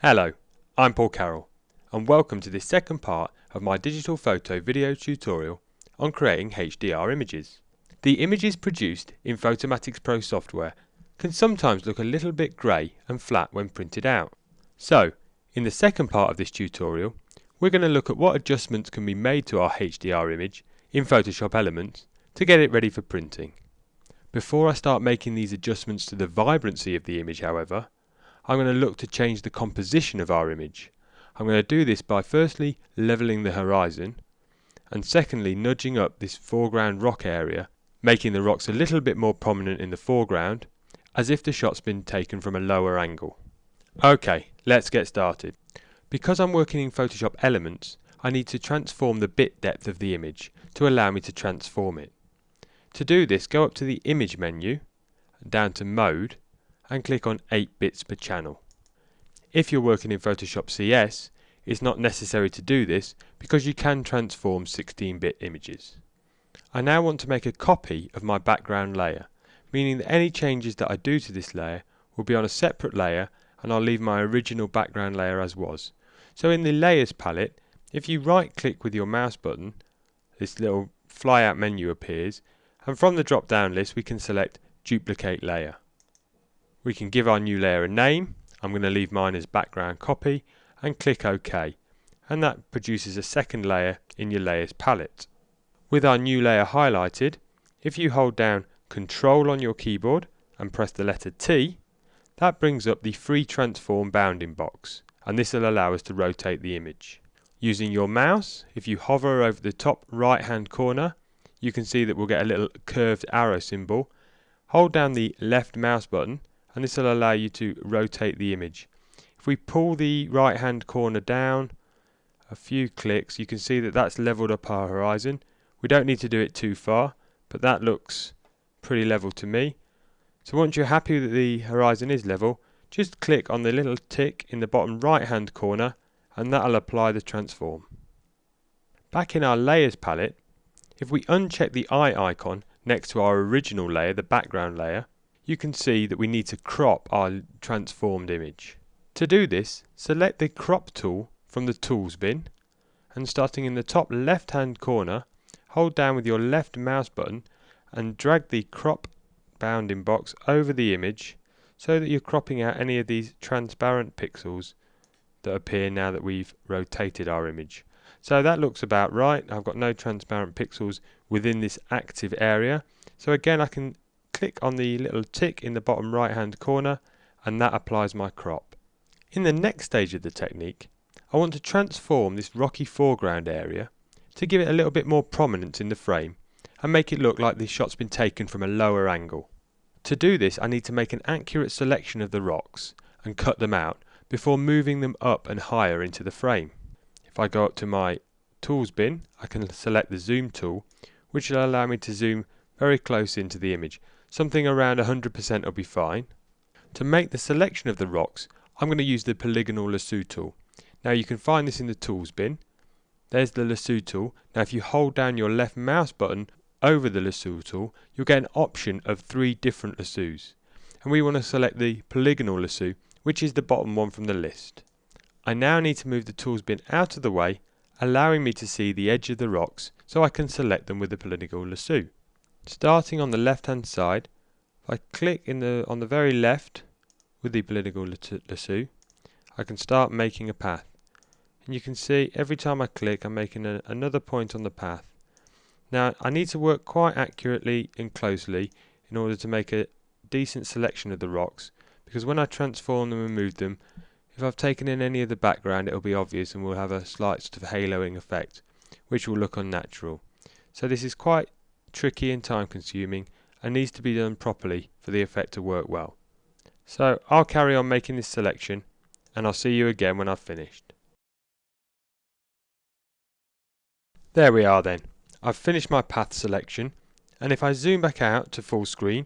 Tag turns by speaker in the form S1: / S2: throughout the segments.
S1: Hello, I'm Paul Carroll and welcome to this second part of my digital photo video tutorial on creating HDR images. The images produced in Photomatix Pro software can sometimes look a little bit grey and flat when printed out. So, in the second part of this tutorial, we're going to look at what adjustments can be made to our HDR image in Photoshop Elements to get it ready for printing. Before I start making these adjustments to the vibrancy of the image, however, I'm going to look to change the composition of our image. I'm going to do this by firstly leveling the horizon and secondly nudging up this foreground rock area, making the rocks a little bit more prominent in the foreground as if the shot's been taken from a lower angle. Okay, let's get started. Because I'm working in Photoshop Elements, I need to transform the bit depth of the image to allow me to transform it. To do this, go up to the Image menu, down to Mode, and click on 8 bits per channel. If you're working in Photoshop CS, it's not necessary to do this because you can transform 16-bit images. I now want to make a copy of my background layer, meaning that any changes that I do to this layer will be on a separate layer and I'll leave my original background layer as was. So in the Layers palette, if you right click with your mouse button, this little fly out menu appears, and from the drop down list we can select Duplicate Layer. We can give our new layer a name. I'm going to leave mine as background copy and click OK, and that produces a second layer in your layers palette. With our new layer highlighted, if you hold down Control on your keyboard and press the letter T, that brings up the free transform bounding box, and this will allow us to rotate the image. Using your mouse, if you hover over the top right hand corner, you can see that we'll get a little curved arrow symbol. Hold down the left mouse button and this will allow you to rotate the image. If we pull the right hand corner down a few clicks, you can see that that's leveled up our horizon. We don't need to do it too far, but that looks pretty level to me. So once you're happy that the horizon is level, just click on the little tick in the bottom right hand corner and that'll apply the transform. Back in our layers palette, if we uncheck the eye icon next to our original layer, the background layer, you can see that we need to crop our transformed image. To do this, select the crop tool from the tools bin and starting in the top left hand corner, hold down with your left mouse button and drag the crop bounding box over the image so that you're cropping out any of these transparent pixels that appear now that we've rotated our image. So that looks about right. I've got no transparent pixels within this active area. So again, I can click on the little tick in the bottom right hand corner and that applies my crop. In the next stage of the technique, I want to transform this rocky foreground area to give it a little bit more prominence in the frame and make it look like the shot's been taken from a lower angle. To do this, I need to make an accurate selection of the rocks and cut them out before moving them up and higher into the frame. If I go up to my tools bin, I can select the zoom tool, which will allow me to zoom very close into the image. Something around 100% will be fine. To make the selection of the rocks, I'm going to use the polygonal lasso tool. Now you can find this in the tools bin. There's the lasso tool. Now if you hold down your left mouse button over the lasso tool, you'll get an option of 3 different lassos. And we want to select the polygonal lasso, which is the bottom one from the list. I now need to move the tools bin out of the way, allowing me to see the edge of the rocks so I can select them with the polygonal lasso. Starting on the left hand side, if I click on the very left with the polygonal lasso, I can start making a path. And you can see every time I click I'm making another point on the path. Now I need to work quite accurately and closely in order to make a decent selection of the rocks, because when I transform them and move them, if I've taken in any of the background it'll be obvious and we'll have a slight sort of haloing effect which will look unnatural. So this is quite tricky and time consuming and needs to be done properly for the effect to work well. So I'll carry on making this selection and I'll see you again when I've finished. There we are then. I've finished my path selection, and if I zoom back out to full screen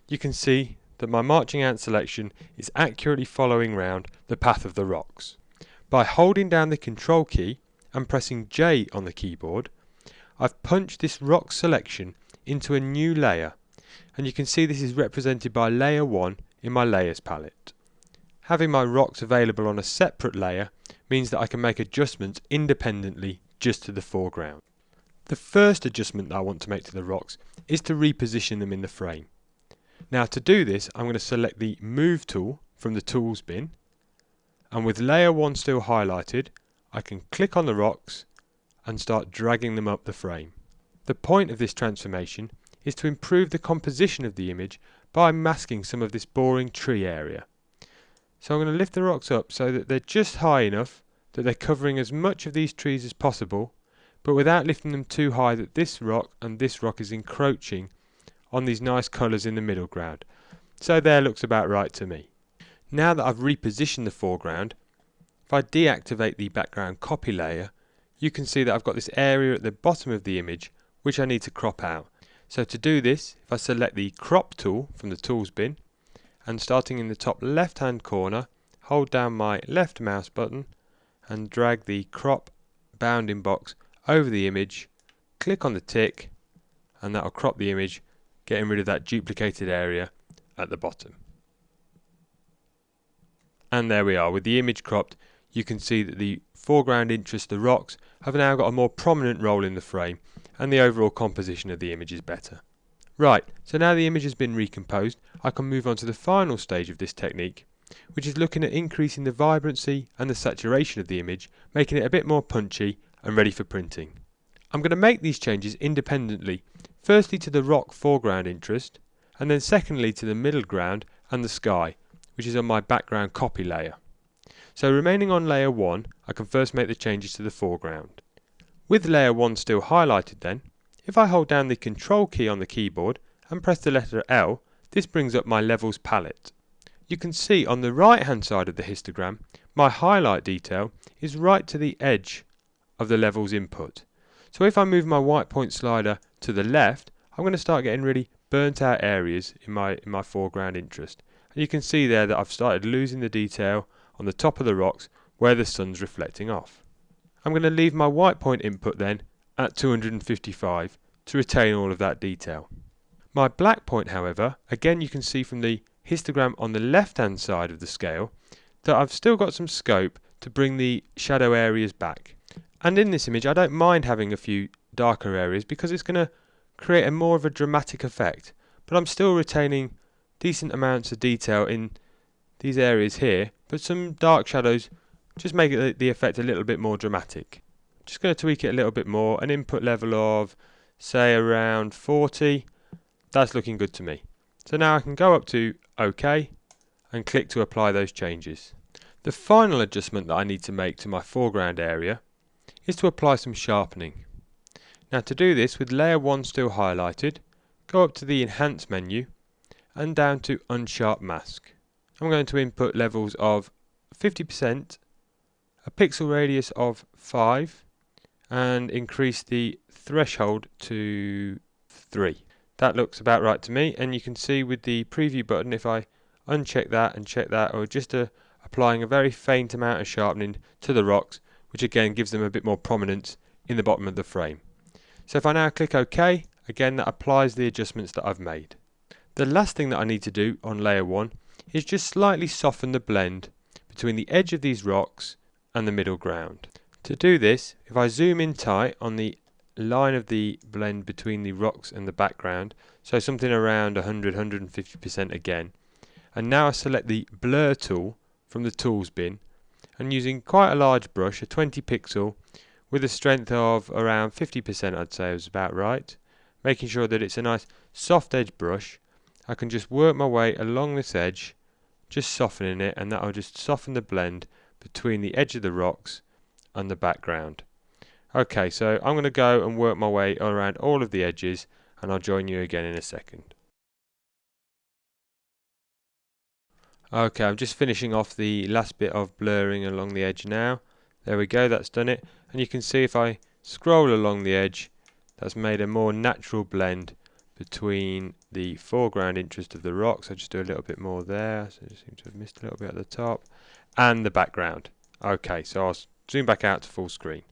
S1: you can see that my marching ant selection is accurately following round the path of the rocks. By holding down the Control key and pressing J on the keyboard, I've punched this rock selection into a new layer, and you can see this is represented by layer 1 in my layers palette. Having my rocks available on a separate layer means that I can make adjustments independently just to the foreground. The first adjustment that I want to make to the rocks is to reposition them in the frame. Now to do this, I'm going to select the Move tool from the Tools bin, and with layer 1 still highlighted, I can click on the rocks and start dragging them up the frame. The point of this transformation is to improve the composition of the image by masking some of this boring tree area. So I'm going to lift the rocks up so that they're just high enough that they're covering as much of these trees as possible, but without lifting them too high that this rock and this rock is encroaching on these nice colours in the middle ground. So there looks about right to me. Now that I've repositioned the foreground, if I deactivate the background copy layer, you can see that I've got this area at the bottom of the image which I need to crop out. So to do this, if I select the Crop tool from the Tools bin, and starting in the top left hand corner, hold down my left mouse button and drag the Crop bounding box over the image, click on the tick, and that will crop the image, getting rid of that duplicated area at the bottom. And there we are, with the image cropped, you can see that the foreground interest, the rocks, have now got a more prominent role in the frame, and the overall composition of the image is better. Right, so now the image has been recomposed, I can move on to the final stage of this technique, which is looking at increasing the vibrancy and the saturation of the image, making it a bit more punchy and ready for printing. I'm going to make these changes independently, firstly to the rock foreground interest, and then secondly to the middle ground and the sky, which is on my background copy layer. So remaining on layer 1, I can first make the changes to the foreground. With layer 1 still highlighted then, if I hold down the Control key on the keyboard and press the letter L, this brings up my levels palette. You can see on the right hand side of the histogram, my highlight detail is right to the edge of the levels input. So if I move my white point slider to the left, I'm going to start getting really burnt out areas in my foreground interest. And you can see there that I've started losing the detail on the top of the rocks where the sun's reflecting off. I'm going to leave my white point input then at 255 to retain all of that detail. My black point, however, again you can see from the histogram on the left hand side of the scale that I've still got some scope to bring the shadow areas back. And in this image I don't mind having a few darker areas because it's going to create a more of a dramatic effect, but I'm still retaining decent amounts of detail in these areas here, but some dark shadows just make the effect a little bit more dramatic. Just going to tweak it a little bit more, an input level of say around 40, that's looking good to me. So now I can go up to OK and click to apply those changes. The final adjustment that I need to make to my foreground area is to apply some sharpening. Now to do this, with layer 1 still highlighted, go up to the Enhance menu and down to Unsharp Mask. I'm going to input levels of 50%, a pixel radius of 5, and increase the threshold to 3. That looks about right to me, and you can see with the preview button, if I uncheck that and check that, or just applying a very faint amount of sharpening to the rocks, which again gives them a bit more prominence in the bottom of the frame. So if I now click OK, again that applies the adjustments that I've made. The last thing that I need to do on layer 1 is just slightly soften the blend between the edge of these rocks and the middle ground. To do this, if I zoom in tight on the line of the blend between the rocks and the background, so something around 100-150% again, and now I select the Blur tool from the Tools bin, and using quite a large brush, a 20 pixel, with a strength of around 50%, I'd say was about right, making sure that it's a nice soft edge brush, I can just work my way along this edge, just softening it, and that will just soften the blend between the edge of the rocks and the background. Okay, so I'm going to go and work my way around all of the edges, and I'll join you again in a second. Okay, I'm just finishing off the last bit of blurring along the edge now. There we go, that's done it. And you can see if I scroll along the edge, that's made a more natural blend between the foreground interest of the rocks. I'll just do a little bit more there, so I just seem to have missed a little bit at the top, and the background. Okay, so I'll zoom back out to full screen.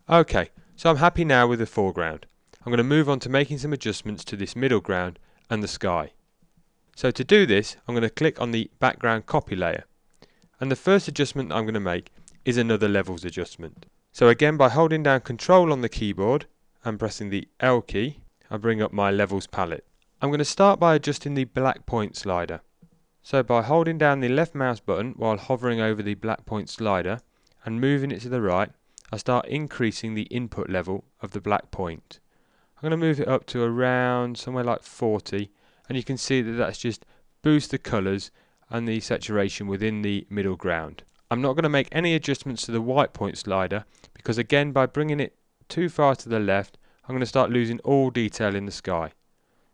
S1: Okay, so I'm happy now with the foreground. I'm going to move on to making some adjustments to this middle ground and the sky. So to do this, I'm going to click on the background copy layer. And the first adjustment I'm going to make is another levels adjustment. So again, by holding down Control on the keyboard and pressing the L key, I bring up my levels palette. I'm going to start by adjusting the black point slider. So by holding down the left mouse button while hovering over the black point slider and moving it to the right, I start increasing the input level of the black point. I'm going to move it up to around somewhere like 40, and you can see that that's just boost the colours and the saturation within the middle ground. I'm not going to make any adjustments to the white point slider because again, by bringing it too far to the left, I'm going to start losing all detail in the sky.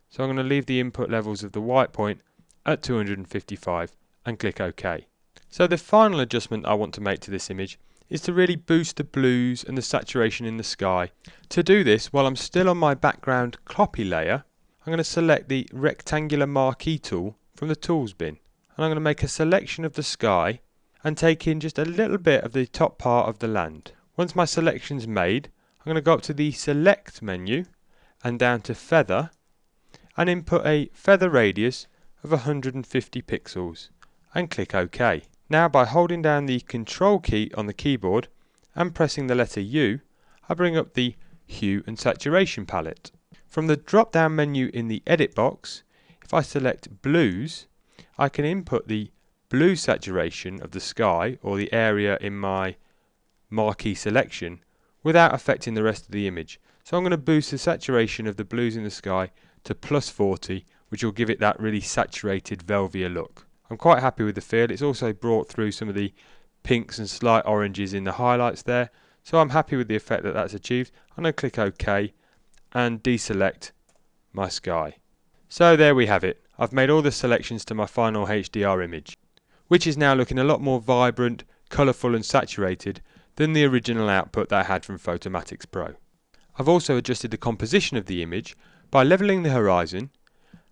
S1: So I'm going to leave the input levels of the white point at 255 and click OK. So the final adjustment I want to make to this image is to really boost the blues and the saturation in the sky. To do this, while I'm still on my background copy layer, I'm going to select the rectangular marquee tool from the tools bin. And I'm going to make a selection of the sky and take in just a little bit of the top part of the land. Once my selection's made, I'm going to go up to the Select menu and down to Feather and input a feather radius of 150 pixels and click OK. Now by holding down the Control key on the keyboard and pressing the letter U, I bring up the Hue and Saturation palette. From the drop down menu in the Edit box, if I select Blues, I can input the blue saturation of the sky or the area in my marquee selection without affecting the rest of the image. So I'm going to boost the saturation of the blues in the sky to +40, which will give it that really saturated velvetier look. I'm quite happy with the feel. It's also brought through some of the pinks and slight oranges in the highlights there, so I'm happy with the effect that that's achieved. I'm going to click OK and deselect my sky. So there we have it. I've made all the selections to my final HDR image, which is now looking a lot more vibrant, colourful and saturated than the original output that I had from Photomatix Pro. I've also adjusted the composition of the image by levelling the horizon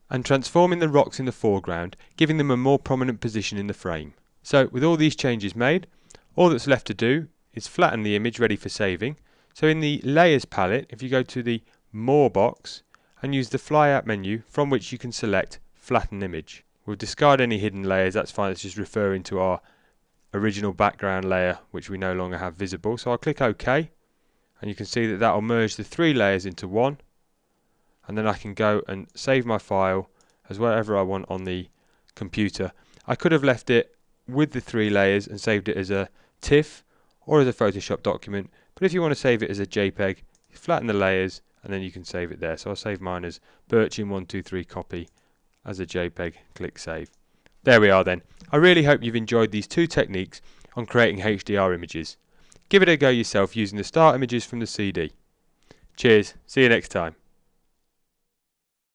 S1: and transforming the rocks in the foreground, giving them a more prominent position in the frame. So with all these changes made, all that's left to do is flatten the image ready for saving. So in the Layers palette, if you go to the More box and use the flyout menu from which you can select Flatten Image. We'll discard any hidden layers, that's fine, it's just referring to our original background layer which we no longer have visible. So I'll click OK and you can see that that will merge the three layers into one, and then I can go and save my file as whatever I want on the computer. I could have left it with the three layers and saved it as a TIFF or as a Photoshop document, but if you want to save it as a JPEG, you flatten the layers and then you can save it there. So I'll save mine as Birchin123 copy as a JPEG, click save. There we are then. I really hope you've enjoyed these two techniques on creating HDR images. Give it a go yourself using the start images from the CD. Cheers, see you next time.